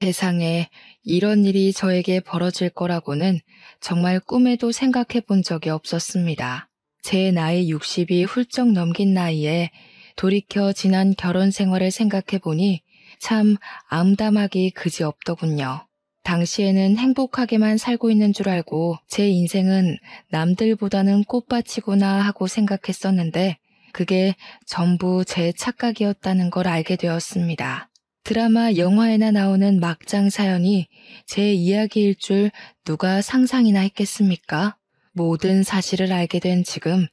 세상에 이런 일이 저에게 벌어질 거라고는 정말 꿈에도 생각해 본 적이 없었습니다. 제 나이 60이 훌쩍 넘긴 나이에 돌이켜 지난 결혼 생활을 생각해 보니 참 암담하기 그지없더군요. 당시에는 행복하게만 살고 있는 줄 알고 제 인생은 남들보다는 꽃밭이구나 하고 생각했었는데 그게 전부 제 착각이었다는 걸 알게 되었습니다. 드라마, 영화에나 나오는 막장 사연이 제 이야기일 줄 누가 상상이나 했겠습니까? 모든 사실을 알게 된 지금,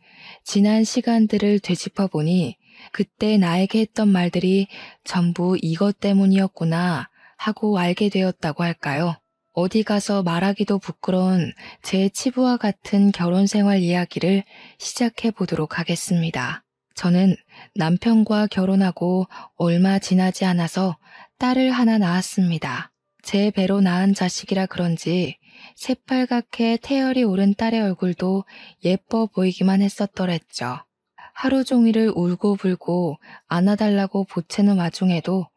지난 시간들을 되짚어 보니 그때 나에게 했던 말들이 전부 이것 때문이었구나 하고 알게 되었다고 할까요? 어디 가서 말하기도 부끄러운 제 치부와 같은 결혼 생활 이야기를 시작해 보도록 하겠습니다. 저는 남편과 결혼하고 얼마 지나지 않아서 딸을 하나 낳았습니다. 제 배로 낳은 자식이라 그런지 새빨갛게 태열이 오른 딸의 얼굴도 예뻐 보이기만 했었더랬죠. 하루 종일을 울고불고 안아달라고 보채는 와중에도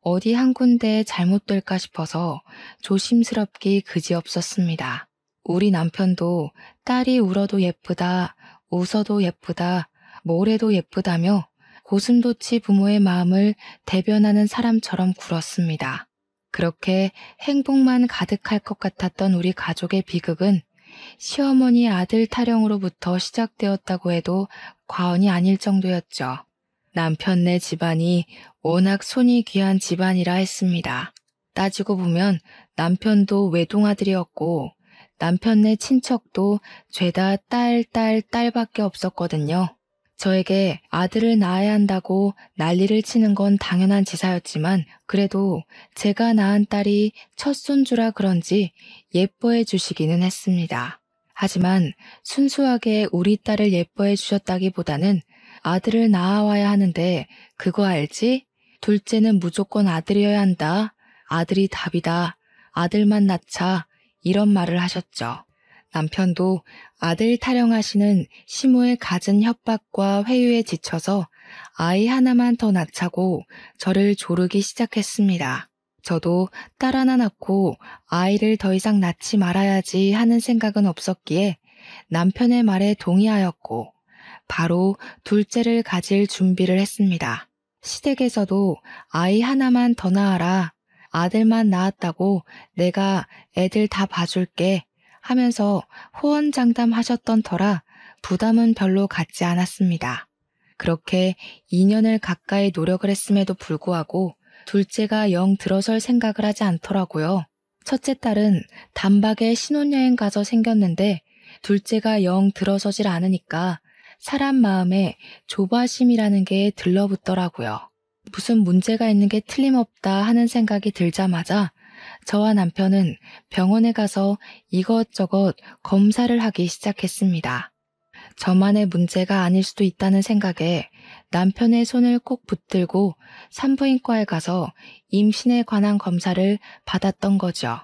어디 한 군데에 잘못될까 싶어서 조심스럽기 그지없었습니다. 우리 남편도 딸이 울어도 예쁘다, 웃어도 예쁘다, 뭘 해도 예쁘다며 고슴도치 부모의 마음을 대변하는 사람처럼 굴었습니다. 그렇게 행복만 가득할 것 같았던 우리 가족의 비극은 시어머니 아들 타령으로부터 시작되었다고 해도 과언이 아닐 정도였죠. 남편네 집안이 워낙 손이 귀한 집안이라 했습니다. 따지고 보면 남편도 외동아들이었고 남편네 친척도 죄다 딸밖에 없었거든요. 저에게 아들을 낳아야 한다고 난리를 치는 건 당연한 지사였지만 그래도 제가 낳은 딸이 첫 손주라 그런지 예뻐해 주시기는 했습니다. 하지만 순수하게 우리 딸을 예뻐해 주셨다기보다는 아들을 낳아와야 하는데 그거 알지? 둘째는 무조건 아들이어야 한다. 아들이 답이다. 아들만 낳자. 이런 말을 하셨죠. 남편도 아들 타령하시는 시모의 갖은 협박과 회유에 지쳐서 아이 하나만 더 낳자고 저를 조르기 시작했습니다. 저도 딸 하나 낳고 아이를 더 이상 낳지 말아야지 하는 생각은 없었기에 남편의 말에 동의하였고 바로 둘째를 가질 준비를 했습니다. 시댁에서도 아이 하나만 더 낳아라. 아들만 낳았다고 내가 애들 다 봐줄게 하면서 호언장담하셨던 터라 부담은 별로 갖지 않았습니다. 그렇게 2년을 가까이 노력을 했음에도 불구하고 둘째가 영 들어설 생각을 하지 않더라고요. 첫째 딸은 단박에 신혼여행 가서 생겼는데 둘째가 영 들어서질 않으니까 사람 마음에 조바심이라는 게 들러붙더라고요. 무슨 문제가 있는 게 틀림없다 하는 생각이 들자마자 저와 남편은 병원에 가서 이것저것 검사를 하기 시작했습니다. 저만의 문제가 아닐 수도 있다는 생각에 남편의 손을 꼭 붙들고 산부인과에 가서 임신에 관한 검사를 받았던 거죠.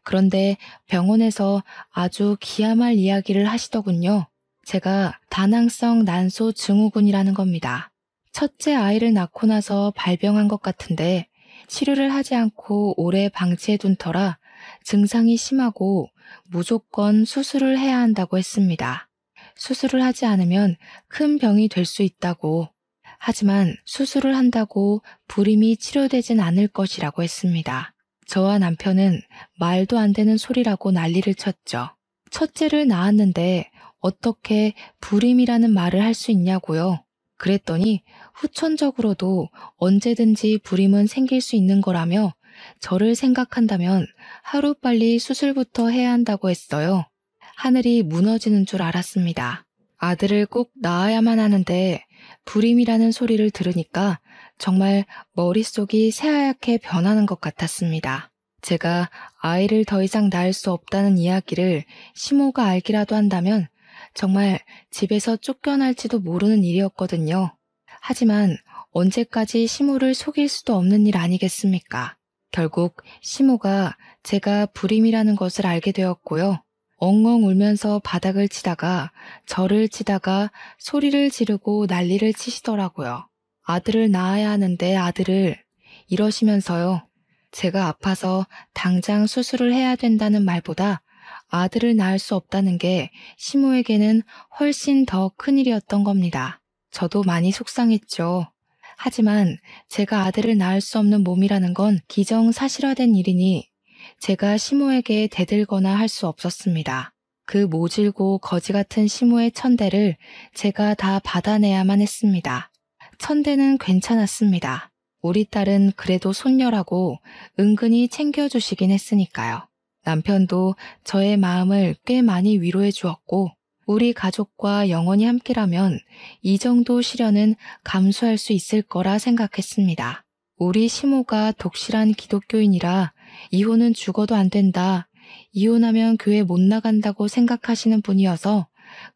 그런데 병원에서 아주 기야말 이야기를 하시더군요. 제가 다낭성 난소 증후군이라는 겁니다. 첫째 아이를 낳고 나서 발병한 것 같은데 치료를 하지 않고 오래 방치해둔 터라 증상이 심하고 무조건 수술을 해야 한다고 했습니다. 수술을 하지 않으면 큰 병이 될 수 있다고. 하지만 수술을 한다고 불임이 치료되진 않을 것이라고 했습니다. 저와 남편은 말도 안 되는 소리라고 난리를 쳤죠. 첫째를 낳았는데 어떻게 불임이라는 말을 할 수 있냐고요. 그랬더니 후천적으로도 언제든지 불임은 생길 수 있는 거라며 저를 생각한다면 하루빨리 수술부터 해야 한다고 했어요. 하늘이 무너지는 줄 알았습니다. 아들을 꼭 낳아야만 하는데 불임이라는 소리를 들으니까 정말 머릿속이 새하얗게 변하는 것 같았습니다. 제가 아이를 더 이상 낳을 수 없다는 이야기를 시모가 알기라도 한다면 정말 집에서 쫓겨날지도 모르는 일이었거든요. 하지만 언제까지 시모를 속일 수도 없는 일 아니겠습니까? 결국 시모가 제가 불임이라는 것을 알게 되었고요. 엉엉 울면서 바닥을 치다가 저를 치다가 소리를 지르고 난리를 치시더라고요. 아들을 낳아야 하는데 아들을 이러시면서요. 제가 아파서 당장 수술을 해야 된다는 말보다 아들을 낳을 수 없다는 게 시모에게는 훨씬 더 큰일이었던 겁니다. 저도 많이 속상했죠. 하지만 제가 아들을 낳을 수 없는 몸이라는 건 기정사실화된 일이니 제가 시모에게 대들거나 할 수 없었습니다. 그 모질고 거지 같은 시모의 천대를 제가 다 받아내야만 했습니다. 천대는 괜찮았습니다. 우리 딸은 그래도 손녀라고 은근히 챙겨주시긴 했으니까요. 남편도 저의 마음을 꽤 많이 위로해 주었고 우리 가족과 영원히 함께라면 이 정도 시련은 감수할 수 있을 거라 생각했습니다. 우리 시모가 독실한 기독교인이라 이혼은 죽어도 안 된다, 이혼하면 교회 못 나간다고 생각하시는 분이어서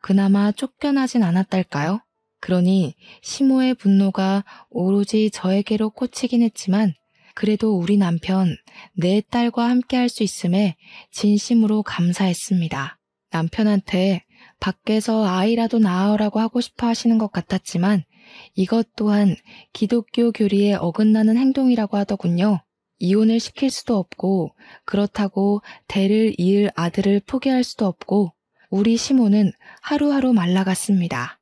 그나마 쫓겨나진 않았달까요? 그러니 시모의 분노가 오로지 저에게로 꽂히긴 했지만 그래도 우리 남편, 내 딸과 함께 할 수 있음에 진심으로 감사했습니다. 남편한테 밖에서 아이라도 낳으라고 하고 싶어 하시는 것 같았지만 이것 또한 기독교 교리에 어긋나는 행동이라고 하더군요. 이혼을 시킬 수도 없고 그렇다고 대를 이을 아들을 포기할 수도 없고 우리 시모는 하루하루 말라갔습니다.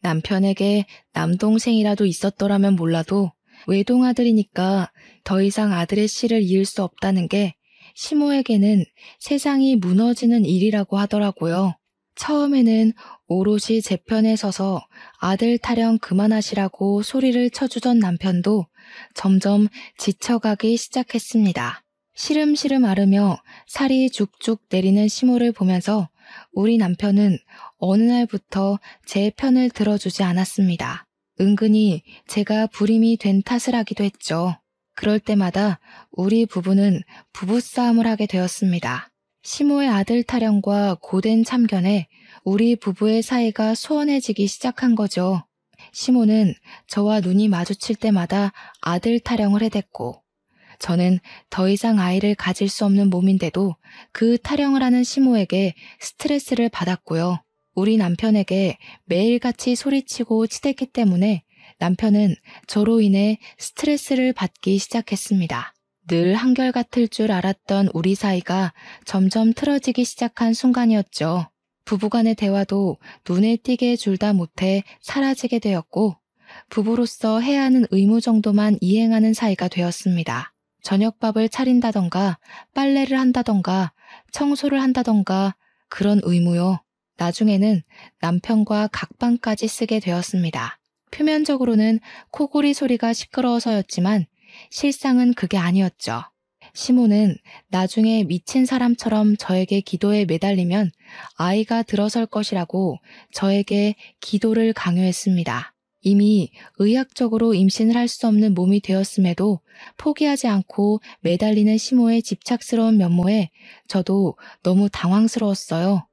남편에게 남동생이라도 있었더라면 몰라도 외동아들이니까 더 이상 아들의 씨를 이을 수 없다는 게 시모에게는 세상이 무너지는 일이라고 하더라고요. 처음에는 오롯이 제 편에 서서 아들 타령 그만하시라고 소리를 쳐주던 남편도 점점 지쳐가기 시작했습니다. 시름시름 앓으며 살이 죽죽 내리는 시모를 보면서 우리 남편은 어느 날부터 제 편을 들어주지 않았습니다. 은근히 제가 불임이 된 탓을 하기도 했죠. 그럴 때마다 우리 부부는 부부싸움을 하게 되었습니다. 시모의 아들 타령과 고된 참견에 우리 부부의 사이가 소원해지기 시작한 거죠. 시모는 저와 눈이 마주칠 때마다 아들 타령을 해댔고 저는 더 이상 아이를 가질 수 없는 몸인데도 그 타령을 하는 시모에게 스트레스를 받았고요. 우리 남편에게 매일같이 소리치고 치댔기 때문에 남편은 저로 인해 스트레스를 받기 시작했습니다. 늘 한결같을 줄 알았던 우리 사이가 점점 틀어지기 시작한 순간이었죠. 부부간의 대화도 눈에 띄게 줄다 못해 사라지게 되었고 부부로서 해야 하는 의무 정도만 이행하는 사이가 되었습니다. 저녁밥을 차린다던가 빨래를 한다던가 청소를 한다던가 그런 의무요. 나중에는 남편과 각방까지 쓰게 되었습니다. 표면적으로는 코골이 소리가 시끄러워서였지만 실상은 그게 아니었죠. 시모는 나중에 미친 사람처럼 저에게 기도에 매달리면 아이가 들어설 것이라고 저에게 기도를 강요했습니다. 이미 의학적으로 임신을 할 수 없는 몸이 되었음에도 포기하지 않고 매달리는 시모의 집착스러운 면모에 저도 너무 당황스러웠어요.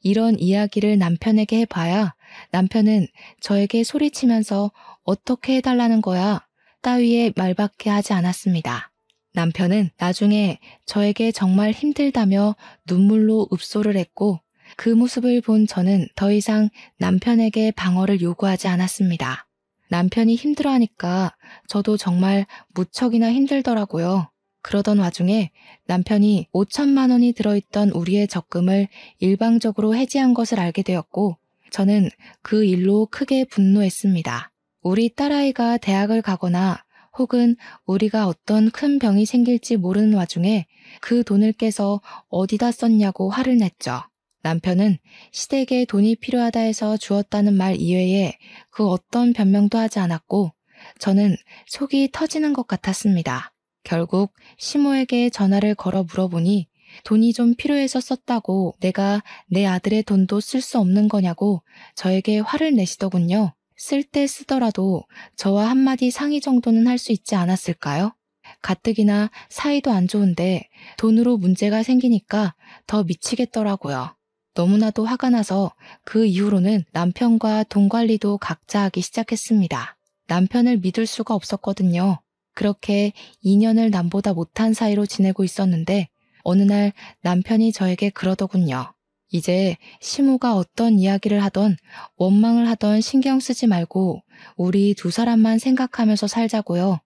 이런 이야기를 남편에게 해봐야 남편은 저에게 소리치면서 어떻게 해달라는 거야 따위의 말밖에 하지 않았습니다. 남편은 나중에 저에게 정말 힘들다며 눈물로 읍소를 했고 그 모습을 본 저는 더 이상 남편에게 방어를 요구하지 않았습니다. 남편이 힘들어하니까 저도 정말 무척이나 힘들더라고요. 그러던 와중에 남편이 5천만 원이 들어있던 우리의 적금을 일방적으로 해지한 것을 알게 되었고 저는 그 일로 크게 분노했습니다. 우리 딸아이가 대학을 가거나 혹은 우리가 어떤 큰 병이 생길지 모르는 와중에 그 돈을 깨서 어디다 썼냐고 화를 냈죠. 남편은 시댁에 돈이 필요하다 해서 주었다는 말 이외에 그 어떤 변명도 하지 않았고 저는 속이 터지는 것 같았습니다. 결국 시모에게 전화를 걸어 물어보니 돈이 좀 필요해서 썼다고 내가 내 아들의 돈도 쓸 수 없는 거냐고 저에게 화를 내시더군요. 쓸 때 쓰더라도 저와 한마디 상의 정도는 할 수 있지 않았을까요? 가뜩이나 사이도 안 좋은데 돈으로 문제가 생기니까 더 미치겠더라고요. 너무나도 화가 나서 그 이후로는 남편과 돈 관리도 각자 하기 시작했습니다. 남편을 믿을 수가 없었거든요. 그렇게 2년을 남보다 못한 사이로 지내고 있었는데 어느 날 남편이 저에게 그러더군요. 이제 시모가 어떤 이야기를 하던 원망을 하던 신경 쓰지 말고 우리 두 사람만 생각하면서 살자고요.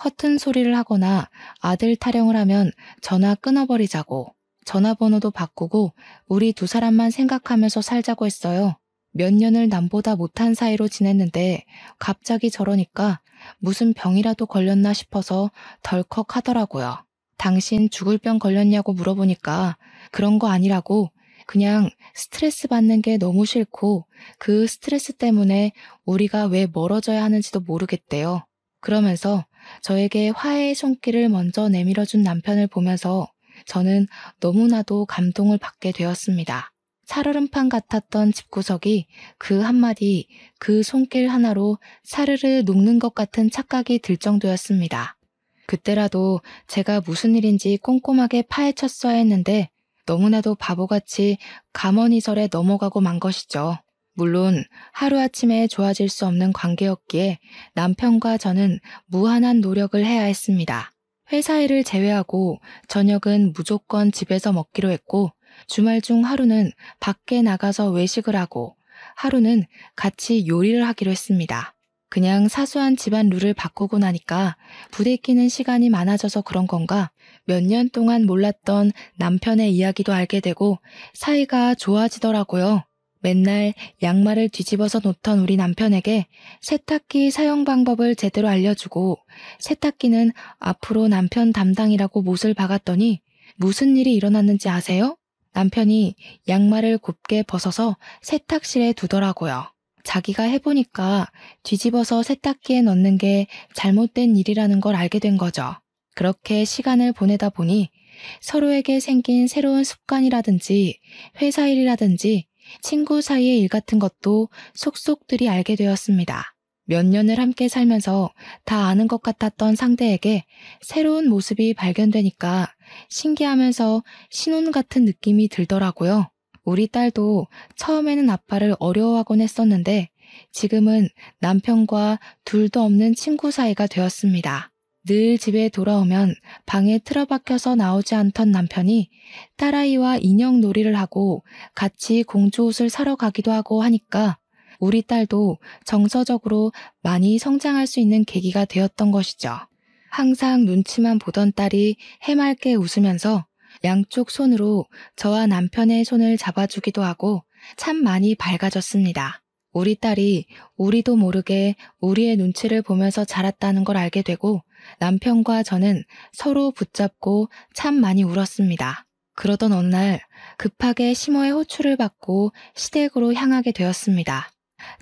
허튼 소리를 하거나 아들 타령을 하면 전화 끊어버리자고, 전화번호도 바꾸고 우리 두 사람만 생각하면서 살자고 했어요. 몇 년을 남보다 못한 사이로 지냈는데 갑자기 저러니까 무슨 병이라도 걸렸나 싶어서 덜컥 하더라고요. 당신 죽을 병 걸렸냐고 물어보니까 그런 거 아니라고, 그냥 스트레스 받는 게 너무 싫고 그 스트레스 때문에 우리가 왜 멀어져야 하는지도 모르겠대요. 그러면서 저에게 화해의 손길을 먼저 내밀어준 남편을 보면서 저는 너무나도 감동을 받게 되었습니다. 살얼음판 같았던 집구석이 그 한마디, 그 손길 하나로 사르르 녹는 것 같은 착각이 들 정도였습니다. 그때라도 제가 무슨 일인지 꼼꼼하게 파헤쳤어야 했는데 너무나도 바보같이 감언이설에 넘어가고 만 것이죠. 물론 하루아침에 좋아질 수 없는 관계였기에 남편과 저는 무한한 노력을 해야 했습니다. 회사 일을 제외하고 저녁은 무조건 집에서 먹기로 했고, 주말 중 하루는 밖에 나가서 외식을 하고 하루는 같이 요리를 하기로 했습니다. 그냥 사소한 집안 룰을 바꾸고 나니까 부대끼는 시간이 많아져서 그런 건가, 몇 년 동안 몰랐던 남편의 이야기도 알게 되고 사이가 좋아지더라고요. 맨날 양말을 뒤집어서 놓던 우리 남편에게 세탁기 사용 방법을 제대로 알려주고, 세탁기는 앞으로 남편 담당이라고 못을 박았더니 무슨 일이 일어났는지 아세요? 남편이 양말을 곱게 벗어서 세탁실에 두더라고요. 자기가 해보니까 뒤집어서 세탁기에 넣는 게 잘못된 일이라는 걸 알게 된 거죠. 그렇게 시간을 보내다 보니 서로에게 생긴 새로운 습관이라든지 회사 일이라든지 친구 사이의 일 같은 것도 속속들이 알게 되었습니다. 몇 년을 함께 살면서 다 아는 것 같았던 상대에게 새로운 모습이 발견되니까 신기하면서 신혼 같은 느낌이 들더라고요. 우리 딸도 처음에는 아빠를 어려워하곤 했었는데 지금은 남편과 둘도 없는 친구 사이가 되었습니다. 늘 집에 돌아오면 방에 틀어박혀서 나오지 않던 남편이 딸아이와 인형 놀이를 하고 같이 공주 옷을 사러 가기도 하고 하니까 우리 딸도 정서적으로 많이 성장할 수 있는 계기가 되었던 것이죠. 항상 눈치만 보던 딸이 해맑게 웃으면서 양쪽 손으로 저와 남편의 손을 잡아주기도 하고 참 많이 밝아졌습니다. 우리 딸이 우리도 모르게 우리의 눈치를 보면서 자랐다는 걸 알게 되고 남편과 저는 서로 붙잡고 참 많이 울었습니다. 그러던 어느 날 급하게 시모의 호출을 받고 시댁으로 향하게 되었습니다.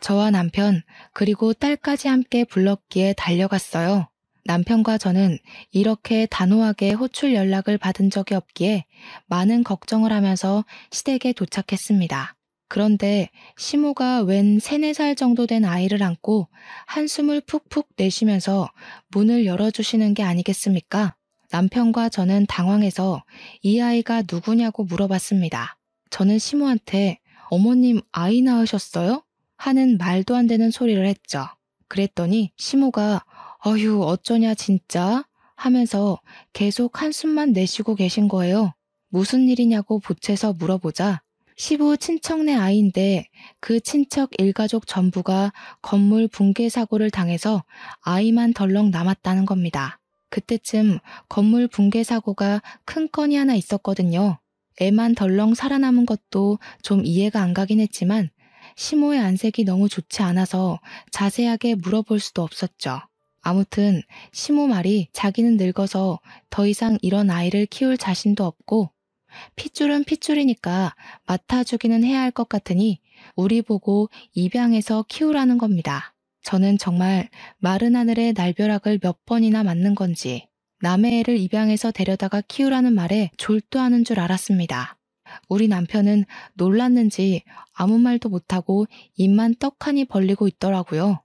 저와 남편 그리고 딸까지 함께 불렀기에 달려갔어요. 남편과 저는 이렇게 단호하게 호출 연락을 받은 적이 없기에 많은 걱정을 하면서 시댁에 도착했습니다. 그런데 시모가 웬 3, 4살 정도 된 아이를 안고 한숨을 푹푹 내쉬면서 문을 열어주시는 게 아니겠습니까? 남편과 저는 당황해서 이 아이가 누구냐고 물어봤습니다. 저는 시모한테 어머님 아이 낳으셨어요? 하는 말도 안 되는 소리를 했죠. 그랬더니 시모가 어휴 어쩌냐 진짜 하면서 계속 한숨만 내쉬고 계신 거예요. 무슨 일이냐고 보채서 물어보자 시부 친척네 아이인데 그 친척 일가족 전부가 건물 붕괴 사고를 당해서 아이만 덜렁 남았다는 겁니다. 그때쯤 건물 붕괴 사고가 큰 건이 하나 있었거든요. 애만 덜렁 살아남은 것도 좀 이해가 안 가긴 했지만 시모의 안색이 너무 좋지 않아서 자세하게 물어볼 수도 없었죠. 아무튼 시모 말이 자기는 늙어서 더 이상 이런 아이를 키울 자신도 없고 핏줄은 핏줄이니까 맡아주기는 해야 할 것 같으니 우리 보고 입양해서 키우라는 겁니다. 저는 정말 마른 하늘에 날벼락을 몇 번이나 맞는 건지 남의 애를 입양해서 데려다가 키우라는 말에 졸도하는 줄 알았습니다. 우리 남편은 놀랐는지 아무 말도 못하고 입만 떡하니 벌리고 있더라고요.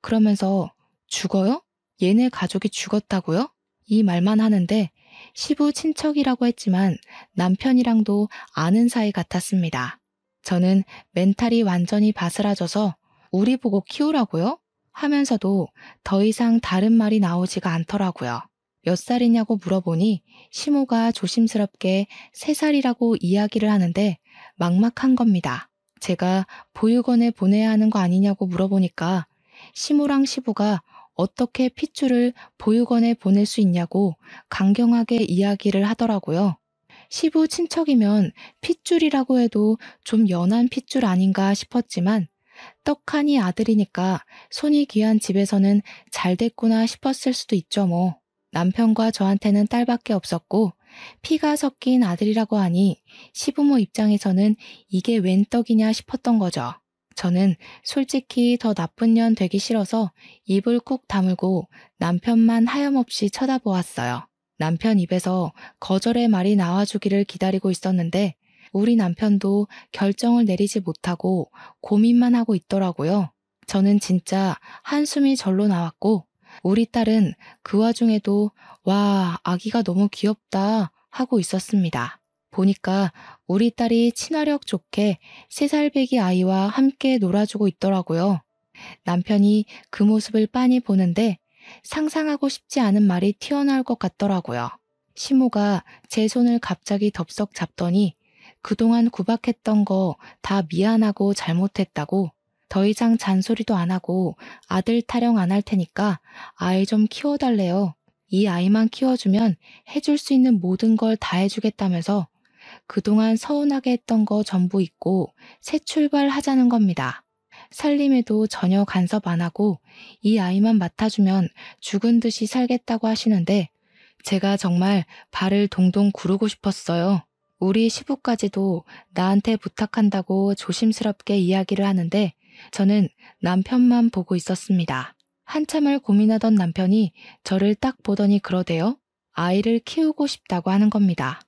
그러면서 죽어요? 얘네 가족이 죽었다고요? 이 말만 하는데 시부 친척이라고 했지만 남편이랑도 아는 사이 같았습니다. 저는 멘탈이 완전히 바스라져서 우리 보고 키우라고요? 하면서도 더 이상 다른 말이 나오지가 않더라고요. 몇 살이냐고 물어보니 시모가 조심스럽게 3살이라고 이야기를 하는데 막막한 겁니다. 제가 보육원에 보내야 하는 거 아니냐고 물어보니까 시모랑 시부가 어떻게 핏줄을 보육원에 보낼 수 있냐고 강경하게 이야기를 하더라고요. 시부 친척이면 핏줄이라고 해도 좀 연한 핏줄 아닌가 싶었지만 떡하니 아들이니까 손이 귀한 집에서는 잘 됐구나 싶었을 수도 있죠 뭐. 남편과 저한테는 딸밖에 없었고 피가 섞인 아들이라고 하니 시부모 입장에서는 이게 웬 떡이냐 싶었던 거죠. 저는 솔직히 더 나쁜 년 되기 싫어서 입을 꾹 다물고 남편만 하염없이 쳐다보았어요. 남편 입에서 거절의 말이 나와주기를 기다리고 있었는데 우리 남편도 결정을 내리지 못하고 고민만 하고 있더라고요. 저는 진짜 한숨이 절로 나왔고 우리 딸은 그 와중에도 와, 아기가 너무 귀엽다 하고 있었습니다. 보니까 우리 딸이 친화력 좋게 3살 배기 아이와 함께 놀아주고 있더라고요. 남편이 그 모습을 빤히 보는데 상상하고 싶지 않은 말이 튀어나올 것 같더라고요. 시모가 제 손을 갑자기 덥석 잡더니 그동안 구박했던 거 다 미안하고 잘못했다고 더 이상 잔소리도 안 하고 아들 타령 안 할 테니까 아이 좀 키워달래요. 이 아이만 키워주면 해줄 수 있는 모든 걸 다 해주겠다면서 그동안 서운하게 했던 거 전부 잊고 새 출발하자는 겁니다. 살림에도 전혀 간섭 안 하고 이 아이만 맡아주면 죽은 듯이 살겠다고 하시는데 제가 정말 발을 동동 구르고 싶었어요. 우리 시부까지도 나한테 부탁한다고 조심스럽게 이야기를 하는데 저는 남편만 보고 있었습니다. 한참을 고민하던 남편이 저를 딱 보더니 그러대요. 아이를 키우고 싶다고 하는 겁니다.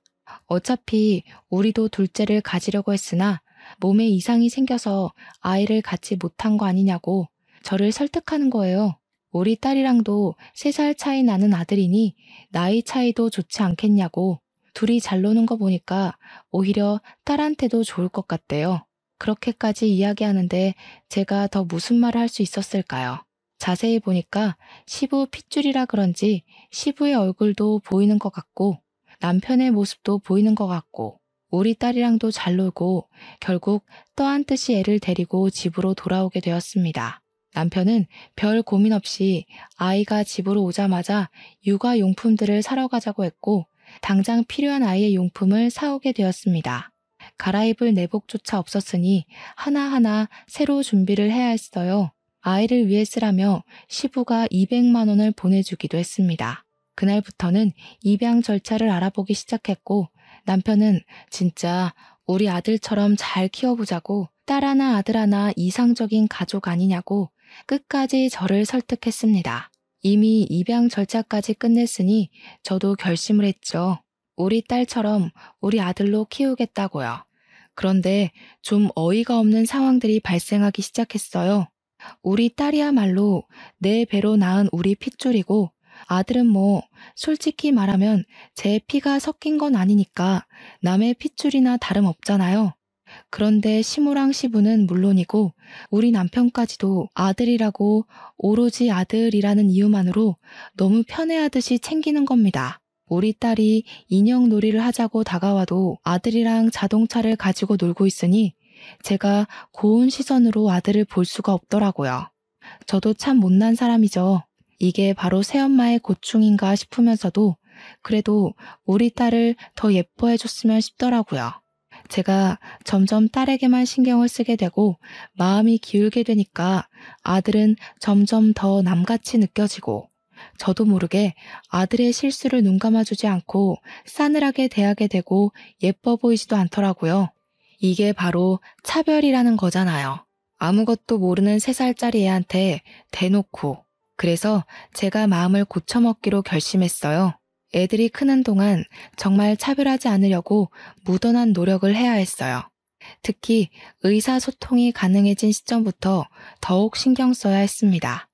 어차피 우리도 둘째를 가지려고 했으나 몸에 이상이 생겨서 아이를 갖지 못한 거 아니냐고 저를 설득하는 거예요. 우리 딸이랑도 3살 차이 나는 아들이니 나이 차이도 좋지 않겠냐고 둘이 잘 노는 거 보니까 오히려 딸한테도 좋을 것 같대요. 그렇게까지 이야기하는데 제가 더 무슨 말을 할 수 있었을까요? 자세히 보니까 시부 핏줄이라 그런지 시부의 얼굴도 보이는 것 같고 남편의 모습도 보이는 것 같고 우리 딸이랑도 잘 놀고 결국 떠안듯이 애를 데리고 집으로 돌아오게 되었습니다. 남편은 별 고민 없이 아이가 집으로 오자마자 육아용품들을 사러 가자고 했고 당장 필요한 아이의 용품을 사오게 되었습니다. 갈아입을 내복조차 없었으니 하나하나 새로 준비를 해야 했어요. 아이를 위해 쓰라며 시부가 200만 원을 보내주기도 했습니다. 그날부터는 입양 절차를 알아보기 시작했고 남편은 진짜 우리 아들처럼 잘 키워보자고 딸 하나 아들 하나 이상적인 가족 아니냐고 끝까지 저를 설득했습니다. 이미 입양 절차까지 끝냈으니 저도 결심을 했죠. 우리 딸처럼 우리 아들로 키우겠다고요. 그런데 좀 어이가 없는 상황들이 발생하기 시작했어요. 우리 딸이야말로 내 배로 낳은 우리 핏줄이고 아들은 뭐 솔직히 말하면 제 피가 섞인 건 아니니까 남의 핏줄이나 다름없잖아요. 그런데 시모랑 시부는 물론이고 우리 남편까지도 아들이라고 오로지 아들이라는 이유만으로 너무 편애하듯이 챙기는 겁니다. 우리 딸이 인형놀이를 하자고 다가와도 아들이랑 자동차를 가지고 놀고 있으니 제가 고운 시선으로 아들을 볼 수가 없더라고요. 저도 참 못난 사람이죠. 이게 바로 새엄마의 고충인가 싶으면서도 그래도 우리 딸을 더 예뻐해줬으면 싶더라고요. 제가 점점 딸에게만 신경을 쓰게 되고 마음이 기울게 되니까 아들은 점점 더 남같이 느껴지고 저도 모르게 아들의 실수를 눈감아주지 않고 싸늘하게 대하게 되고 예뻐 보이지도 않더라고요. 이게 바로 차별이라는 거잖아요. 아무것도 모르는 3살짜리 애한테 대놓고. 그래서 제가 마음을 고쳐먹기로 결심했어요. 애들이 크는 동안 정말 차별하지 않으려고 무던한 노력을 해야 했어요. 특히 의사소통이 가능해진 시점부터 더욱 신경 써야 했습니다.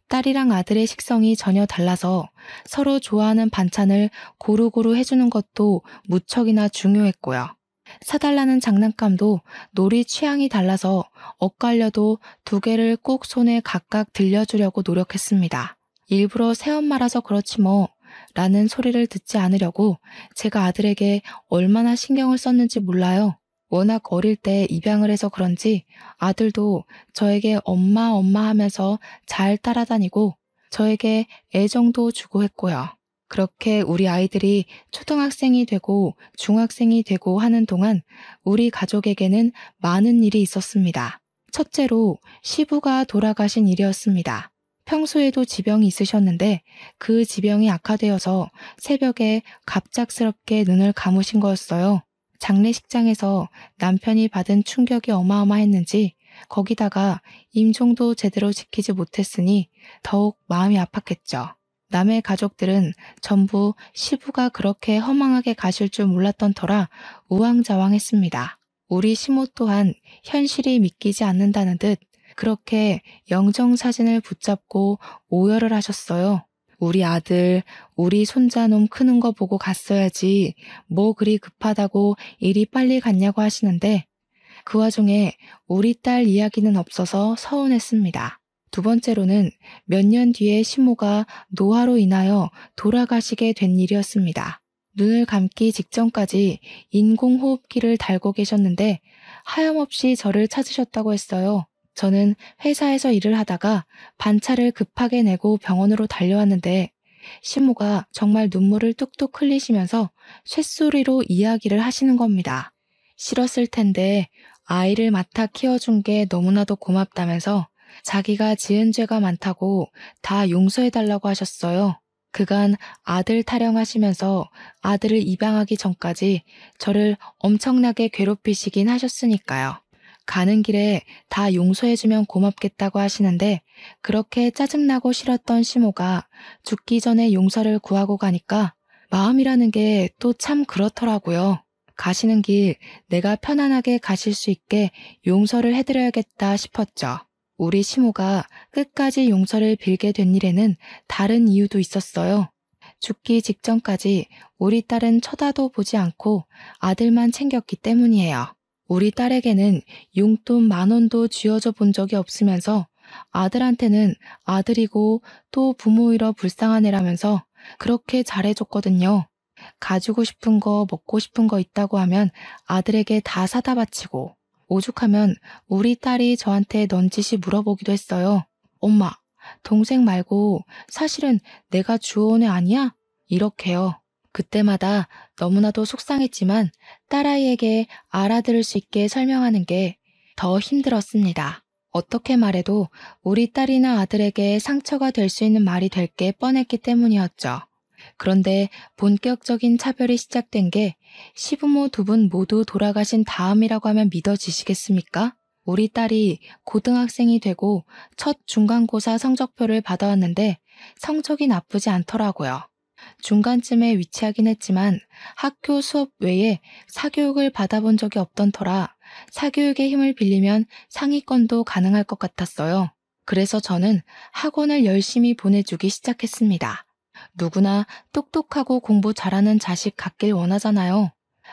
딸이랑 아들의 식성이 전혀 달라서 서로 좋아하는 반찬을 고루고루 해주는 것도 무척이나 중요했고요. 사달라는 장난감도 놀이 취향이 달라서 엇갈려도 2개를 꼭 손에 각각 들려주려고 노력했습니다. 일부러 새엄마라서 그렇지 뭐 라는 소리를 듣지 않으려고 제가 아들에게 얼마나 신경을 썼는지 몰라요. 워낙 어릴 때 입양을 해서 그런지 아들도 저에게 엄마 엄마 하면서 잘 따라다니고 저에게 애정도 주고 했고요. 그렇게 우리 아이들이 초등학생이 되고 중학생이 되고 하는 동안 우리 가족에게는 많은 일이 있었습니다. 첫째로 시부가 돌아가신 일이었습니다. 평소에도 지병이 있으셨는데 그 지병이 악화되어서 새벽에 갑작스럽게 눈을 감으신 거였어요. 장례식장에서 남편이 받은 충격이 어마어마했는지 거기다가 임종도 제대로 지키지 못했으니 더욱 마음이 아팠겠죠. 남의 가족들은 전부 시부가 그렇게 허망하게 가실 줄 몰랐던 터라 우왕좌왕했습니다. 우리 시모 또한 현실이 믿기지 않는다는 듯 그렇게 영정사진을 붙잡고 오열을 하셨어요. 우리 아들, 우리 손자놈 크는 거 보고 갔어야지 뭐 그리 급하다고 일이 빨리 갔냐고 하시는데 그 와중에 우리 딸 이야기는 없어서 서운했습니다. 두 번째로는 몇 년 뒤에 시모가 노화로 인하여 돌아가시게 된 일이었습니다. 눈을 감기 직전까지 인공호흡기를 달고 계셨는데 하염없이 저를 찾으셨다고 했어요. 저는 회사에서 일을 하다가 반차를 급하게 내고 병원으로 달려왔는데 시모가 정말 눈물을 뚝뚝 흘리시면서 쇳소리로 이야기를 하시는 겁니다. 싫었을 텐데 아이를 맡아 키워준 게 너무나도 고맙다면서 자기가 지은 죄가 많다고 다 용서해달라고 하셨어요. 그간 아들 타령하시면서 아들을 입양하기 전까지 저를 엄청나게 괴롭히시긴 하셨으니까요. 가는 길에 다 용서해주면 고맙겠다고 하시는데 그렇게 짜증나고 싫었던 시모가 죽기 전에 용서를 구하고 가니까 마음이라는 게 또 참 그렇더라고요. 가시는 길 내가 편안하게 가실 수 있게 용서를 해드려야겠다 싶었죠. 우리 시모가 끝까지 용서를 빌게 된 일에는 다른 이유도 있었어요. 죽기 직전까지 우리 딸은 쳐다도 보지 않고 아들만 챙겼기 때문이에요. 우리 딸에게는 용돈 10,000원도 쥐어줘 본 적이 없으면서 아들한테는 아들이고 또 부모 잃어 불쌍한 애라면서 그렇게 잘해줬거든요. 가지고 싶은 거 먹고 싶은 거 있다고 하면 아들에게 다 사다 바치고 오죽하면 우리 딸이 저한테 넌지시 물어보기도 했어요. 엄마, 동생 말고 사실은 내가 주워온 애 아니야? 이렇게요. 그때마다 너무나도 속상했지만 딸아이에게 알아들을 수 있게 설명하는 게 더 힘들었습니다. 어떻게 말해도 우리 딸이나 아들에게 상처가 될 수 있는 말이 될 게 뻔했기 때문이었죠. 그런데 본격적인 차별이 시작된 게 시부모 두 분 모두 돌아가신 다음이라고 하면 믿어지시겠습니까? 우리 딸이 고등학생이 되고 첫 중간고사 성적표를 받아왔는데 성적이 나쁘지 않더라고요. 중간쯤에 위치하긴 했지만 학교 수업 외에 사교육을 받아본 적이 없던 터라 사교육의 힘을 빌리면 상위권도 가능할 것 같았어요. 그래서 저는 학원을 열심히 보내주기 시작했습니다. 누구나 똑똑하고 공부 잘하는 자식 갖길 원하잖아요.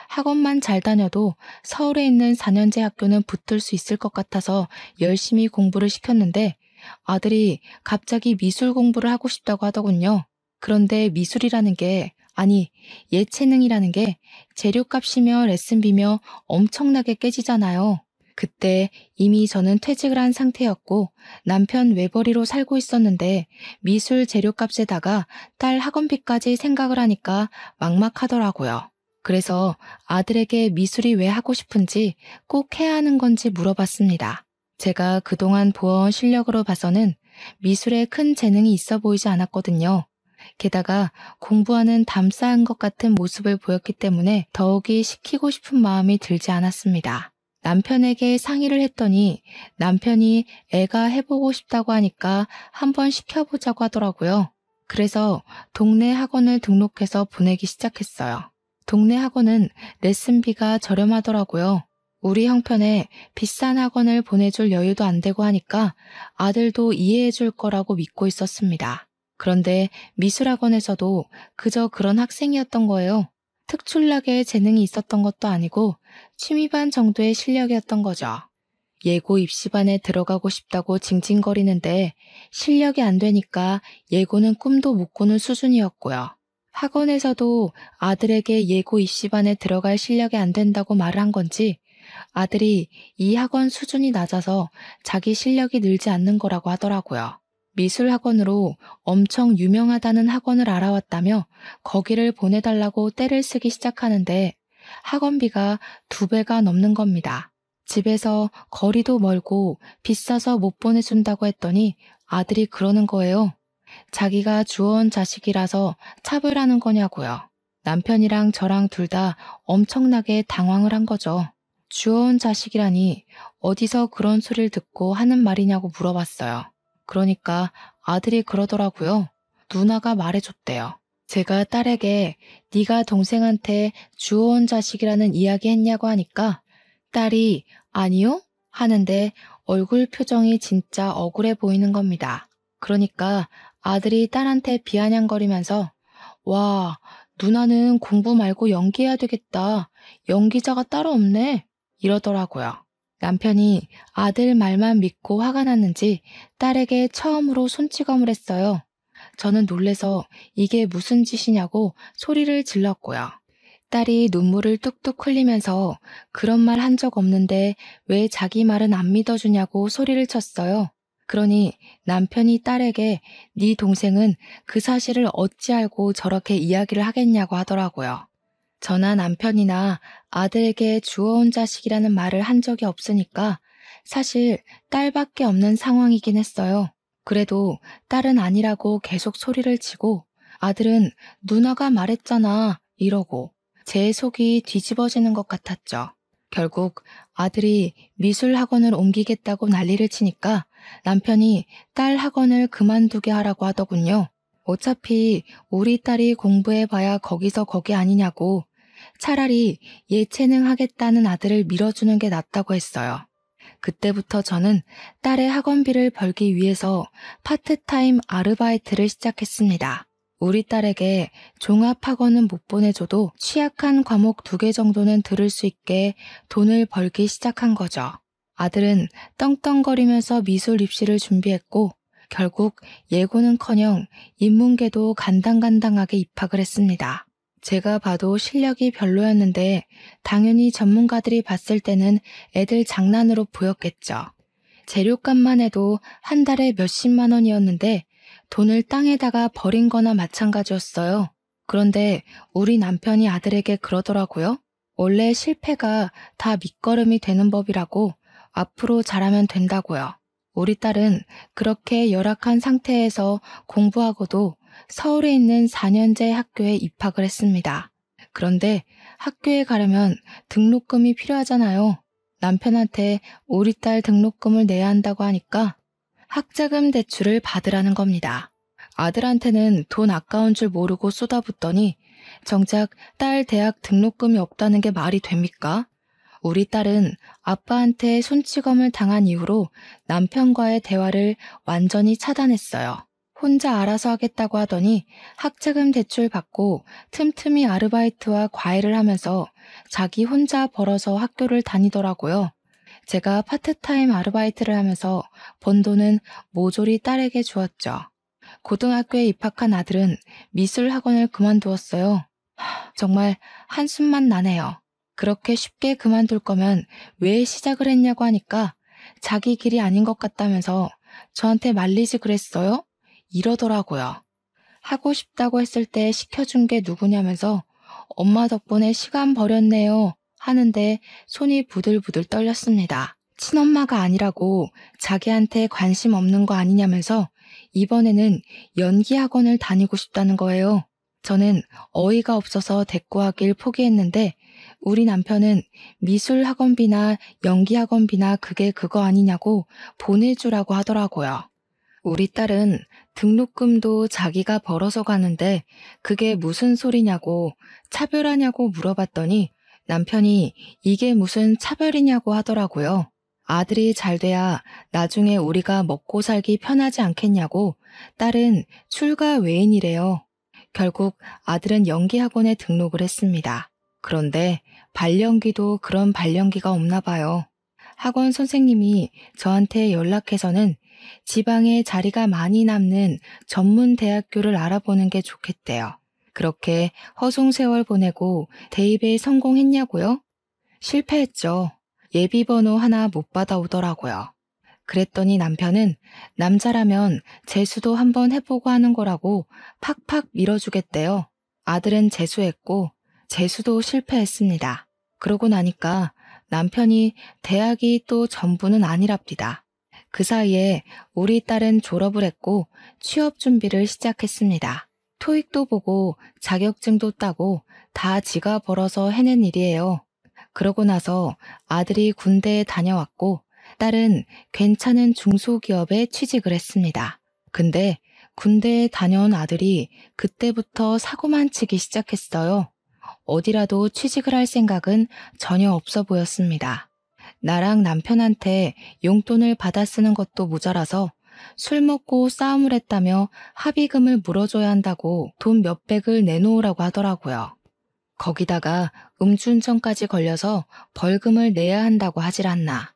학원만 잘 다녀도 서울에 있는 4년제 학교는 붙을 수 있을 것 같아서 열심히 공부를 시켰는데 아들이 갑자기 미술 공부를 하고 싶다고 하더군요. 그런데 미술이라는 게, 아니 예체능이라는 게 재료값이며 레슨비며 엄청나게 깨지잖아요. 그때 이미 저는 퇴직을 한 상태였고 남편 외벌이로 살고 있었는데 미술 재료값에다가 딸 학원비까지 생각을 하니까 막막하더라고요. 그래서 아들에게 미술이 왜 하고 싶은지 꼭 해야 하는 건지 물어봤습니다. 제가 그동안 보아온 실력으로 봐서는 미술에 큰 재능이 있어 보이지 않았거든요. 게다가 공부하는 담쌓은 것 같은 모습을 보였기 때문에 더욱이 시키고 싶은 마음이 들지 않았습니다. 남편에게 상의를 했더니 남편이 애가 해보고 싶다고 하니까 한번 시켜보자고 하더라고요. 그래서 동네 학원을 등록해서 보내기 시작했어요. 동네 학원은 레슨비가 저렴하더라고요. 우리 형편에 비싼 학원을 보내줄 여유도 안 되고 하니까 아들도 이해해줄 거라고 믿고 있었습니다. 그런데 미술학원에서도 그저 그런 학생이었던 거예요. 특출나게 재능이 있었던 것도 아니고 취미반 정도의 실력이었던 거죠. 예고 입시반에 들어가고 싶다고 징징거리는데 실력이 안 되니까 예고는 꿈도 못 꾸는 수준이었고요. 학원에서도 아들에게 예고 입시반에 들어갈 실력이 안 된다고 말을 한 건지 아들이 이 학원 수준이 낮아서 자기 실력이 늘지 않는 거라고 하더라고요. 미술학원으로 엄청 유명하다는 학원을 알아왔다며 거기를 보내달라고 떼를 쓰기 시작하는데 학원비가 2배가 넘는 겁니다. 집에서 거리도 멀고 비싸서 못 보내준다고 했더니 아들이 그러는 거예요. 자기가 주워온 자식이라서 차별하는 거냐고요. 남편이랑 저랑 둘 다 엄청나게 당황을 한 거죠. 주워온 자식이라니 어디서 그런 소리를 듣고 하는 말이냐고 물어봤어요. 그러니까 아들이 그러더라고요. 누나가 말해줬대요. 제가 딸에게 네가 동생한테 주워온 자식이라는 이야기 했냐고 하니까 딸이 아니요? 하는데 얼굴 표정이 진짜 억울해 보이는 겁니다. 그러니까 아들이 딸한테 비아냥거리면서 와, 누나는 공부 말고 연기해야 되겠다. 연기자가 따로 없네. 이러더라고요. 남편이 아들 말만 믿고 화가 났는지 딸에게 처음으로 손찌검을 했어요. 저는 놀래서 이게 무슨 짓이냐고 소리를 질렀고요. 딸이 눈물을 뚝뚝 흘리면서 그런 말 한 적 없는데 왜 자기 말은 안 믿어주냐고 소리를 쳤어요. 그러니 남편이 딸에게 네 동생은 그 사실을 어찌 알고 저렇게 이야기를 하겠냐고 하더라고요. 저나 남편이나 아들에게 주워온 자식이라는 말을 한 적이 없으니까 사실 딸밖에 없는 상황이긴 했어요. 그래도 딸은 아니라고 계속 소리를 치고 아들은 누나가 말했잖아 이러고 제 속이 뒤집어지는 것 같았죠. 결국 아들이 미술 학원을 옮기겠다고 난리를 치니까 남편이 딸 학원을 그만두게 하라고 하더군요. 어차피 우리 딸이 공부해봐야 거기서 거기 아니냐고 차라리 예체능 하겠다는 아들을 밀어주는 게 낫다고 했어요. 그때부터 저는 딸의 학원비를 벌기 위해서 파트타임 아르바이트를 시작했습니다. 우리 딸에게 종합학원은 못 보내줘도 취약한 과목 2개 정도는 들을 수 있게 돈을 벌기 시작한 거죠. 아들은 떵떵거리면서 미술 입시를 준비했고 결국 예고는커녕 인문계도 간당간당하게 입학을 했습니다. 제가 봐도 실력이 별로였는데 당연히 전문가들이 봤을 때는 애들 장난으로 보였겠죠. 재료값만 해도 한 달에 몇십만 원이었는데 돈을 땅에다가 버린 거나 마찬가지였어요. 그런데 우리 남편이 아들에게 그러더라고요. 원래 실패가 다 밑거름이 되는 법이라고 앞으로 잘하면 된다고요. 우리 딸은 그렇게 열악한 상태에서 공부하고도 서울에 있는 4년제 학교에 입학을 했습니다. 그런데 학교에 가려면 등록금이 필요하잖아요. 남편한테 우리 딸 등록금을 내야 한다고 하니까 학자금 대출을 받으라는 겁니다. 아들한테는 돈 아까운 줄 모르고 쏟아붓더니 정작 딸 대학 등록금이 없다는 게 말이 됩니까? 우리 딸은 아빠한테 손찌검을 당한 이후로 남편과의 대화를 완전히 차단했어요. 혼자 알아서 하겠다고 하더니 학자금 대출 받고 틈틈이 아르바이트와 과외를 하면서 자기 혼자 벌어서 학교를 다니더라고요. 제가 파트타임 아르바이트를 하면서 번 돈은 모조리 딸에게 주었죠. 고등학교에 입학한 아들은 미술 학원을 그만두었어요. 정말 한숨만 나네요. 그렇게 쉽게 그만둘 거면 왜 시작을 했냐고 하니까 자기 길이 아닌 것 같다면서 저한테 말리지 그랬어요? 이러더라고요. 하고 싶다고 했을 때 시켜준 게 누구냐면서 엄마 덕분에 시간 버렸네요 하는데 손이 부들부들 떨렸습니다. 친엄마가 아니라고 자기한테 관심 없는 거 아니냐면서 이번에는 연기학원을 다니고 싶다는 거예요. 저는 어이가 없어서 대꾸하길 포기했는데 우리 남편은 미술학원비나 연기학원비나 그게 그거 아니냐고 보내주라고 하더라고요. 우리 딸은 등록금도 자기가 벌어서 가는데 그게 무슨 소리냐고 차별하냐고 물어봤더니 남편이 이게 무슨 차별이냐고 하더라고요. 아들이 잘 돼야 나중에 우리가 먹고 살기 편하지 않겠냐고 딸은 출가 외인이래요. 결국 아들은 연기학원에 등록을 했습니다. 그런데 발연기도 그런 발연기가 없나 봐요. 학원 선생님이 저한테 연락해서는 지방에 자리가 많이 남는 전문 대학교를 알아보는 게 좋겠대요. 그렇게 허송세월 보내고 대입에 성공했냐고요? 실패했죠. 예비번호 하나 못 받아오더라고요. 그랬더니 남편은 남자라면 재수도 한번 해보고 하는 거라고 팍팍 밀어주겠대요. 아들은 재수했고 재수도 실패했습니다. 그러고 나니까 남편이 대학이 또 전부는 아니랍니다. 그 사이에 우리 딸은 졸업을 했고 취업 준비를 시작했습니다. 토익도 보고 자격증도 따고 다 지가 벌어서 해낸 일이에요. 그러고 나서 아들이 군대에 다녀왔고 딸은 괜찮은 중소기업에 취직을 했습니다. 근데 군대에 다녀온 아들이 그때부터 사고만 치기 시작했어요. 어디라도 취직을 할 생각은 전혀 없어 보였습니다. 나랑 남편한테 용돈을 받아 쓰는 것도 모자라서 술 먹고 싸움을 했다며 합의금을 물어줘야 한다고 돈 몇백을 내놓으라고 하더라고요. 거기다가 음주운전까지 걸려서 벌금을 내야 한다고 하질 않나.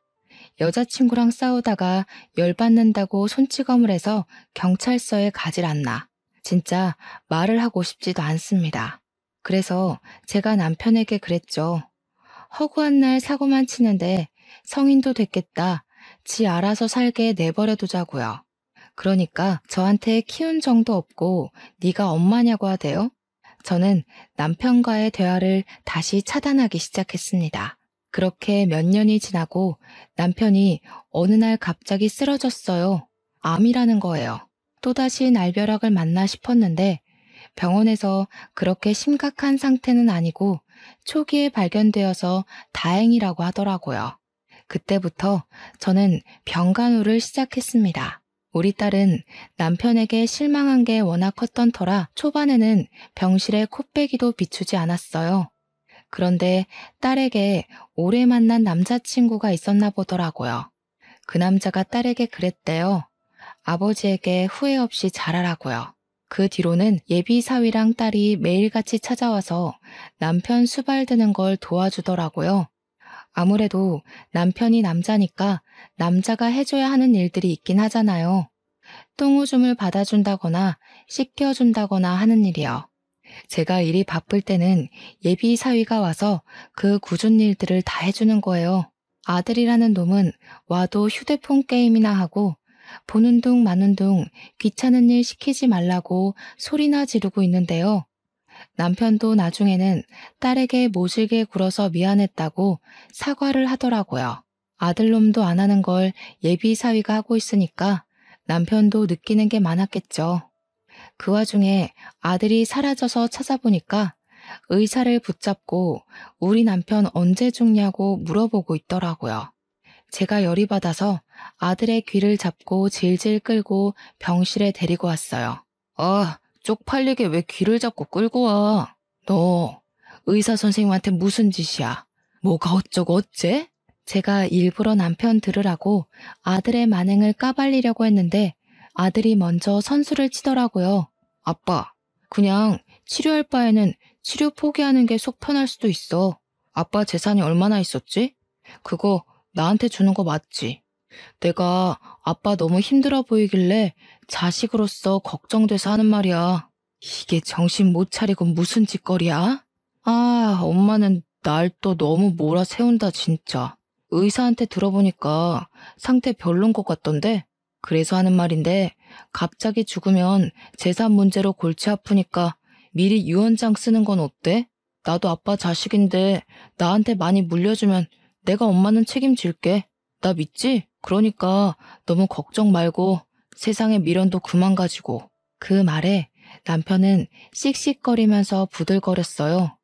여자친구랑 싸우다가 열받는다고 손찌검을 해서 경찰서에 가질 않나. 진짜 말을 하고 싶지도 않습니다. 그래서 제가 남편에게 그랬죠. 허구한 날 사고만 치는데 성인도 됐겠다. 지 알아서 살게 내버려 두자고요. 그러니까 저한테 키운 정도 없고 네가 엄마냐고 하대요. 저는 남편과의 대화를 다시 차단하기 시작했습니다. 그렇게 몇 년이 지나고 남편이 어느 날 갑자기 쓰러졌어요. 암이라는 거예요. 또다시 날벼락을 맞나 싶었는데 병원에서 그렇게 심각한 상태는 아니고 초기에 발견되어서 다행이라고 하더라고요. 그때부터 저는 병간호를 시작했습니다. 우리 딸은 남편에게 실망한 게 워낙 컸던 터라 초반에는 병실에 코빼기도 비추지 않았어요. 그런데 딸에게 오래 만난 남자친구가 있었나 보더라고요. 그 남자가 딸에게 그랬대요. 아버지에게 후회 없이 잘하라고요. 그 뒤로는 예비 사위랑 딸이 매일같이 찾아와서 남편 수발 드는 걸 도와주더라고요. 아무래도 남편이 남자니까 남자가 해줘야 하는 일들이 있긴 하잖아요. 똥오줌을 받아준다거나 씻겨준다거나 하는 일이요. 제가 일이 바쁠 때는 예비 사위가 와서 그 굳은 일들을 다 해주는 거예요. 아들이라는 놈은 와도 휴대폰 게임이나 하고 보는 둥 마는 둥 귀찮은 일 시키지 말라고 소리나 지르고 있는데요. 남편도 나중에는 딸에게 모질게 굴어서 미안했다고 사과를 하더라고요. 아들놈도 안 하는 걸 예비 사위가 하고 있으니까 남편도 느끼는 게 많았겠죠. 그 와중에 아들이 사라져서 찾아보니까 의사를 붙잡고 우리 남편 언제 죽냐고 물어보고 있더라고요. 제가 열이 받아서 아들의 귀를 잡고 질질 끌고 병실에 데리고 왔어요. 쪽팔리게 왜 귀를 잡고 끌고 와? 너 의사 선생님한테 무슨 짓이야? 뭐가 어쩌고 어째? 제가 일부러 남편 들으라고 아들의 만행을 까발리려고 했는데 아들이 먼저 선수를 치더라고요. 아빠, 그냥 치료할 바에는 치료 포기하는 게 속 편할 수도 있어. 아빠 재산이 얼마나 있었지? 그거 나한테 주는 거 맞지? 내가 아빠 너무 힘들어 보이길래 자식으로서 걱정돼서 하는 말이야. 이게 정신 못 차리고 무슨 짓거리야? 엄마는 날 또 너무 몰아세운다 진짜. 의사한테 들어보니까 상태 별론 것 같던데? 그래서 하는 말인데 갑자기 죽으면 재산 문제로 골치 아프니까 미리 유언장 쓰는 건 어때? 나도 아빠 자식인데 나한테 많이 물려주면 내가 엄마는 책임질게. 나 믿지? 그러니까 너무 걱정 말고 세상에 미련도 그만 가지고. 그 말에 남편은 씩씩거리면서 부들거렸어요.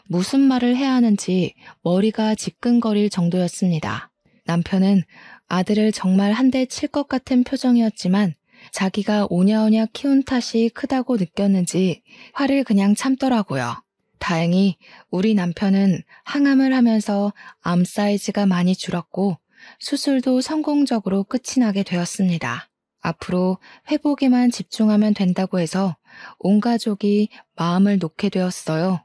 무슨 말을 해야 하는지 머리가 지끈거릴 정도였습니다. 남편은 아들을 정말 한 대 칠 것 같은 표정이었지만 자기가 오냐오냐 키운 탓이 크다고 느꼈는지 화를 그냥 참더라고요. 다행히 우리 남편은 항암을 하면서 암 사이즈가 많이 줄었고 수술도 성공적으로 끝이 나게 되었습니다. 앞으로 회복에만 집중하면 된다고 해서 온 가족이 마음을 놓게 되었어요.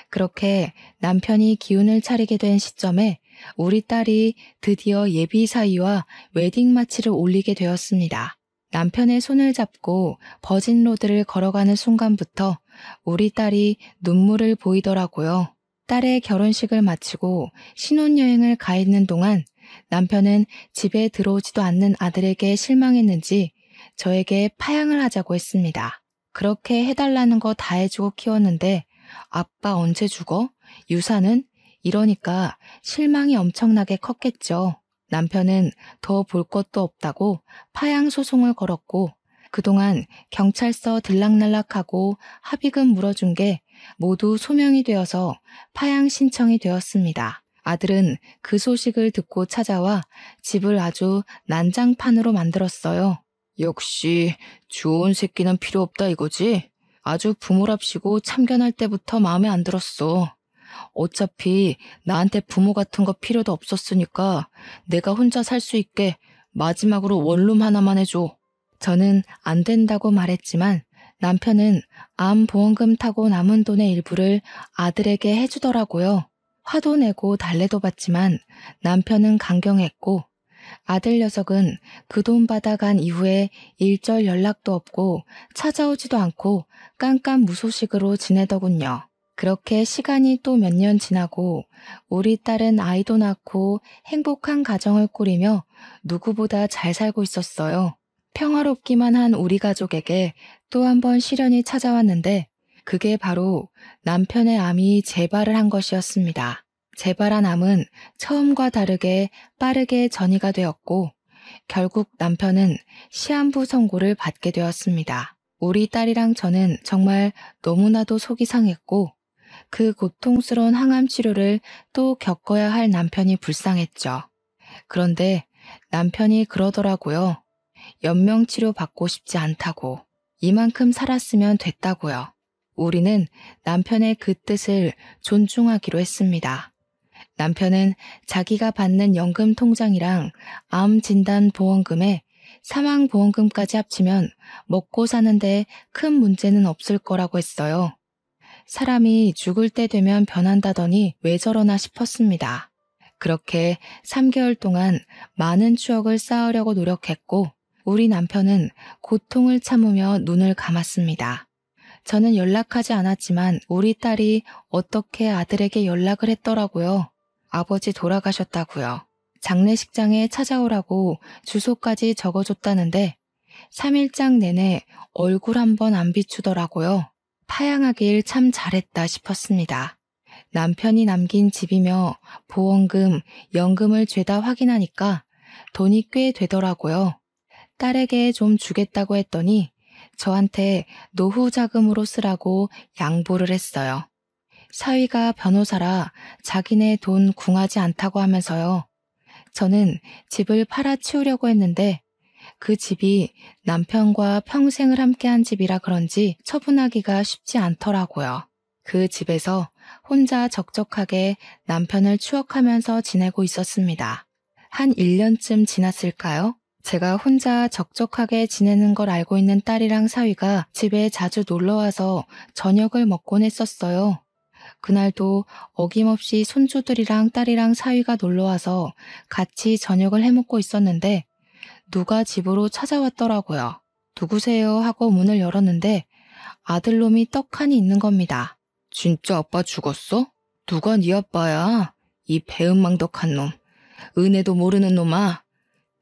그렇게 남편이 기운을 차리게 된 시점에 우리 딸이 드디어 예비 사위와 웨딩 마치를 올리게 되었습니다. 남편의 손을 잡고 버진로드를 걸어가는 순간부터 우리 딸이 눈물을 보이더라고요. 딸의 결혼식을 마치고 신혼여행을 가 있는 동안 남편은 집에 들어오지도 않는 아들에게 실망했는지 저에게 파양을 하자고 했습니다. 그렇게 해달라는 거 다 해주고 키웠는데 아빠 언제 죽어? 유산은? 이러니까 실망이 엄청나게 컸겠죠. 남편은 더 볼 것도 없다고 파양 소송을 걸었고 그동안 경찰서 들락날락하고 합의금 물어준 게 모두 소명이 되어서 파양 신청이 되었습니다. 아들은 그 소식을 듣고 찾아와 집을 아주 난장판으로 만들었어요. 역시 좋은 새끼는 필요 없다 이거지? 아주 부모랍시고 참견할 때부터 마음에 안 들었어. 어차피 나한테 부모 같은 거 필요도 없었으니까 내가 혼자 살 수 있게 마지막으로 원룸 하나만 해줘. 저는 안 된다고 말했지만 남편은 암 보험금 타고 남은 돈의 일부를 아들에게 해주더라고요. 화도 내고 달래도 받지만 남편은 강경했고 아들 녀석은 그 돈 받아간 이후에 일절 연락도 없고 찾아오지도 않고 깜깜무소식으로 지내더군요. 그렇게 시간이 또 몇 년 지나고 우리 딸은 아이도 낳고 행복한 가정을 꾸리며 누구보다 잘 살고 있었어요. 평화롭기만 한 우리 가족에게 또 한 번 시련이 찾아왔는데 그게 바로 남편의 암이 재발을 한 것이었습니다. 재발한 암은 처음과 다르게 빠르게 전이가 되었고 결국 남편은 시한부 선고를 받게 되었습니다. 우리 딸이랑 저는 정말 너무나도 속이 상했고 그 고통스러운 항암 치료를 또 겪어야 할 남편이 불쌍했죠. 그런데 남편이 그러더라고요. 연명치료 받고 싶지 않다고. 이만큼 살았으면 됐다고요. 우리는 남편의 그 뜻을 존중하기로 했습니다. 남편은 자기가 받는 연금 통장이랑 암 진단 보험금에 사망 보험금까지 합치면 먹고 사는데 큰 문제는 없을 거라고 했어요. 사람이 죽을 때 되면 변한다더니 왜 저러나 싶었습니다. 그렇게 3개월 동안 많은 추억을 쌓으려고 노력했고 우리 남편은 고통을 참으며 눈을 감았습니다. 저는 연락하지 않았지만 우리 딸이 어떻게 아들에게 연락을 했더라고요. 아버지 돌아가셨다고요. 장례식장에 찾아오라고 주소까지 적어줬다는데 3일장 내내 얼굴 한 번 안 비추더라고요. 파양하길 참 잘했다 싶었습니다. 남편이 남긴 집이며 보험금, 연금을 죄다 확인하니까 돈이 꽤 되더라고요. 딸에게 좀 주겠다고 했더니 저한테 노후 자금으로 쓰라고 양보를 했어요. 사위가 변호사라 자기네 돈 궁하지 않다고 하면서요. 저는 집을 팔아치우려고 했는데 그 집이 남편과 평생을 함께한 집이라 그런지 처분하기가 쉽지 않더라고요. 그 집에서 혼자 적적하게 남편을 추억하면서 지내고 있었습니다. 한 1년쯤 지났을까요? 제가 혼자 적적하게 지내는 걸 알고 있는 딸이랑 사위가 집에 자주 놀러와서 저녁을 먹곤 했었어요. 그날도 어김없이 손주들이랑 딸이랑 사위가 놀러와서 같이 저녁을 해먹고 있었는데 누가 집으로 찾아왔더라고요. 누구세요? 하고 문을 열었는데 아들놈이 떡하니 있는 겁니다. 진짜 아빠 죽었어? 누가 네 아빠야? 이 배은망덕한 놈. 은혜도 모르는 놈아.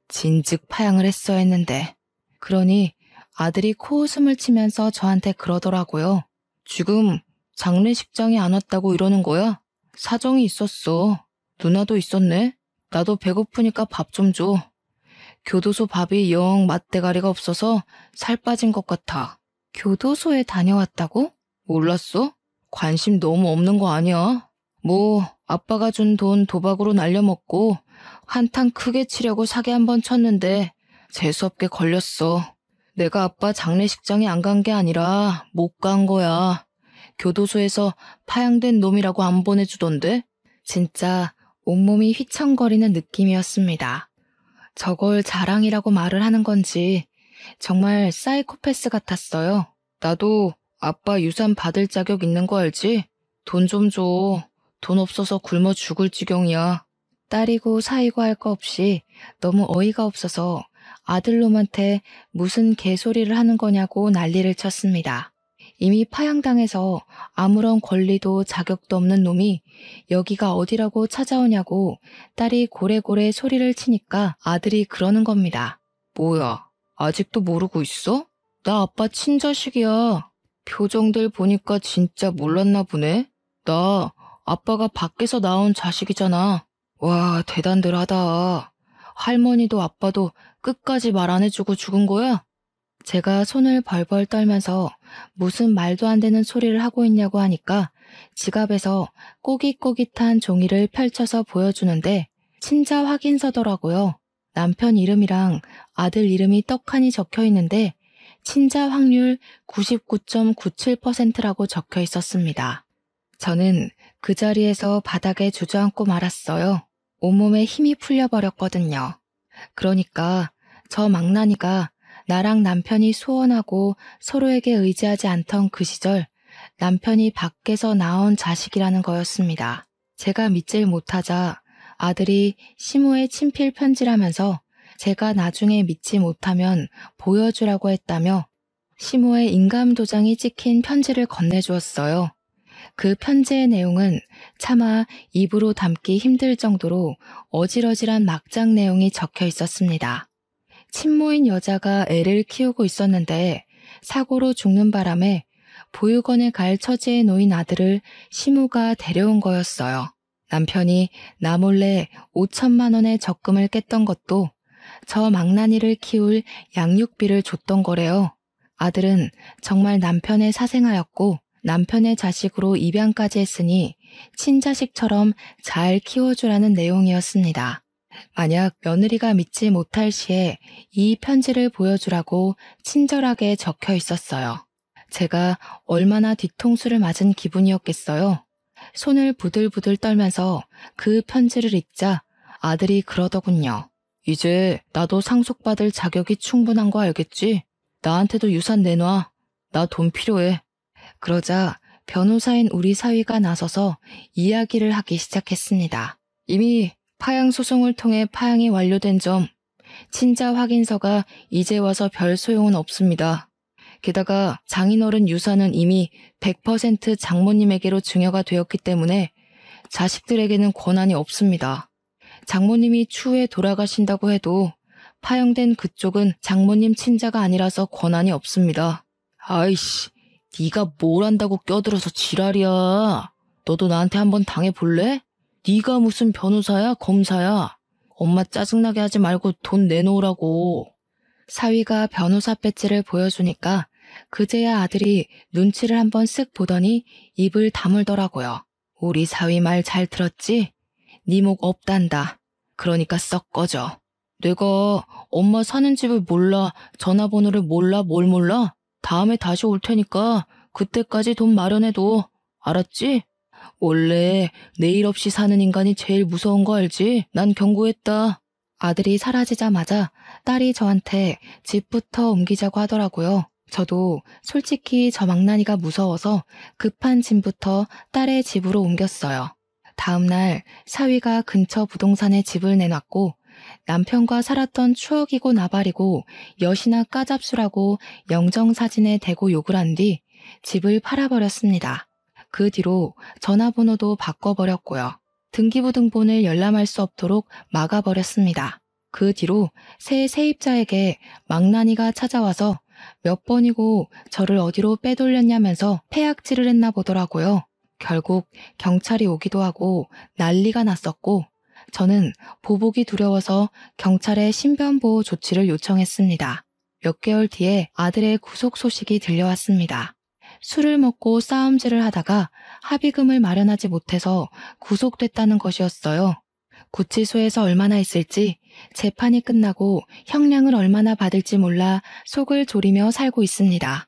진즉 파양을 했어야 했는데. 그러니 아들이 코웃음을 치면서 저한테 그러더라고요. 지금 장례식장에 안 왔다고 이러는 거야? 사정이 있었어. 누나도 있었네. 나도 배고프니까 밥 좀 줘. 교도소 밥이 영 맛대가리가 없어서 살 빠진 것 같아. 교도소에 다녀왔다고? 몰랐어? 관심 너무 없는 거 아니야? 뭐 아빠가 준 돈 도박으로 날려먹고 한탕 크게 치려고 사기 한 번 쳤는데 재수없게 걸렸어. 내가 아빠 장례식장에 안 간 게 아니라 못 간 거야. 교도소에서 파양된 놈이라고 안 보내주던데? 진짜 온몸이 휘청거리는 느낌이었습니다. 저걸 자랑이라고 말을 하는 건지 정말 사이코패스 같았어요. 나도 아빠 유산 받을 자격 있는 거 알지? 돈 좀 줘. 돈 없어서 굶어 죽을 지경이야. 딸이고 사이고 할 거 없이 너무 어이가 없어서 아들놈한테 무슨 개소리를 하는 거냐고 난리를 쳤습니다. 이미 파양당해서 아무런 권리도 자격도 없는 놈이 여기가 어디라고 찾아오냐고 딸이 고래고래 소리를 치니까 아들이 그러는 겁니다. 뭐야, 아직도 모르고 있어? 나 아빠 친자식이야. 표정들 보니까 진짜 몰랐나 보네. 나 아빠가 밖에서 나온 자식이잖아. 와, 대단들 하다. 할머니도 아빠도 끝까지 말 안 해주고 죽은 거야? 제가 손을 벌벌 떨면서 무슨 말도 안 되는 소리를 하고 있냐고 하니까 지갑에서 꼬깃꼬깃한 종이를 펼쳐서 보여주는데 친자 확인서더라고요. 남편 이름이랑 아들 이름이 떡하니 적혀 있는데 친자 확률 99.97%라고 적혀 있었습니다. 저는 그 자리에서 바닥에 주저앉고 말았어요. 온몸에 힘이 풀려버렸거든요. 그러니까 저 망나니가 나랑 남편이 소원하고 서로에게 의지하지 않던 그 시절 남편이 밖에서 낳은 자식이라는 거였습니다. 제가 믿질 못하자 아들이 시모에 친필 편지라면서 제가 나중에 믿지 못하면 보여주라고 했다며 시모에 인감도장이 찍힌 편지를 건네주었어요. 그 편지의 내용은 차마 입으로 담기 힘들 정도로 어질어질한 막장 내용이 적혀 있었습니다. 친모인 여자가 애를 키우고 있었는데 사고로 죽는 바람에 보육원에 갈 처지에 놓인 아들을 시모가 데려온 거였어요. 남편이 나 몰래 5천만 원의 적금을 깼던 것도 저 망나니를 키울 양육비를 줬던 거래요. 아들은 정말 남편의 사생아였고 남편의 자식으로 입양까지 했으니 친자식처럼 잘 키워주라는 내용이었습니다. 만약 며느리가 믿지 못할 시에 이 편지를 보여주라고 친절하게 적혀 있었어요. 제가 얼마나 뒤통수를 맞은 기분이었겠어요. 손을 부들부들 떨면서 그 편지를 읽자 아들이 그러더군요. 이제 나도 상속받을 자격이 충분한 거 알겠지? 나한테도 유산 내놔. 나 돈 필요해. 그러자 변호사인 우리 사위가 나서서 이야기를 하기 시작했습니다. 이미 파양 소송을 통해 파양이 완료된 점, 친자 확인서가 이제 와서 별 소용은 없습니다. 게다가 장인어른 유산은 이미 100% 장모님에게로 증여가 되었기 때문에 자식들에게는 권한이 없습니다. 장모님이 추후에 돌아가신다고 해도 파양된 그쪽은 장모님 친자가 아니라서 권한이 없습니다. 아이씨, 네가 뭘 안다고 껴들어서 지랄이야. 너도 나한테 한번 당해볼래? 네가 무슨 변호사야, 검사야. 엄마 짜증나게 하지 말고 돈 내놓으라고. 사위가 변호사 배지를 보여주니까 그제야 아들이 눈치를 한번 쓱 보더니 입을 다물더라고요. 우리 사위 말 잘 들었지? 네 목 없단다. 그러니까 썩 꺼져. 내가 엄마 사는 집을 몰라, 전화번호를 몰라, 뭘 몰라? 다음에 다시 올 테니까 그때까지 돈 마련해둬. 알았지? 원래 내일 없이 사는 인간이 제일 무서운 거 알지? 난 경고했다. 아들이 사라지자마자 딸이 저한테 집부터 옮기자고 하더라고요. 저도 솔직히 저 망나니가 무서워서 급한 짐부터 딸의 집으로 옮겼어요. 다음날 사위가 근처 부동산에 집을 내놨고 남편과 살았던 추억이고 나발이고 엿이나 까잡수라고 영정사진에 대고 욕을 한 뒤 집을 팔아버렸습니다. 그 뒤로 전화번호도 바꿔버렸고요. 등기부등본을 열람할 수 없도록 막아버렸습니다. 그 뒤로 새 세입자에게 망나니가 찾아와서 몇 번이고 저를 어디로 빼돌렸냐면서 패약질을 했나 보더라고요. 결국 경찰이 오기도 하고 난리가 났었고 저는 보복이 두려워서 경찰에 신변보호 조치를 요청했습니다. 몇 개월 뒤에 아들의 구속 소식이 들려왔습니다. 술을 먹고 싸움질을 하다가 합의금을 마련하지 못해서 구속됐다는 것이었어요. 구치소에서 얼마나 있을지 재판이 끝나고 형량을 얼마나 받을지 몰라 속을 졸이며 살고 있습니다.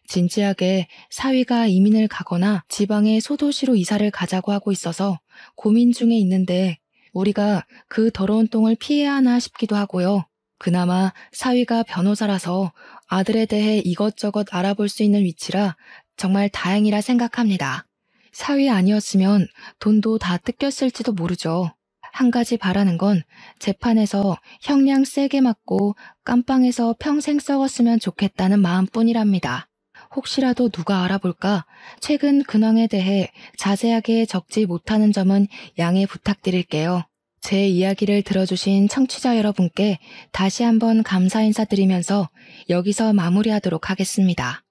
진지하게 사위가 이민을 가거나 지방의 소도시로 이사를 가자고 하고 있어서 고민 중에 있는데 우리가 그 더러운 똥을 피해야 하나 싶기도 하고요. 그나마 사위가 변호사라서 아들에 대해 이것저것 알아볼 수 있는 위치라 정말 다행이라 생각합니다. 사위 아니었으면 돈도 다 뜯겼을지도 모르죠. 한 가지 바라는 건 재판에서 형량 세게 맞고 깜빵에서 평생 썩었으면 좋겠다는 마음뿐이랍니다. 혹시라도 누가 알아볼까 최근 근황에 대해 자세하게 적지 못하는 점은 양해 부탁드릴게요. 제 이야기를 들어주신 청취자 여러분께 다시 한번 감사 인사드리면서 여기서 마무리하도록 하겠습니다.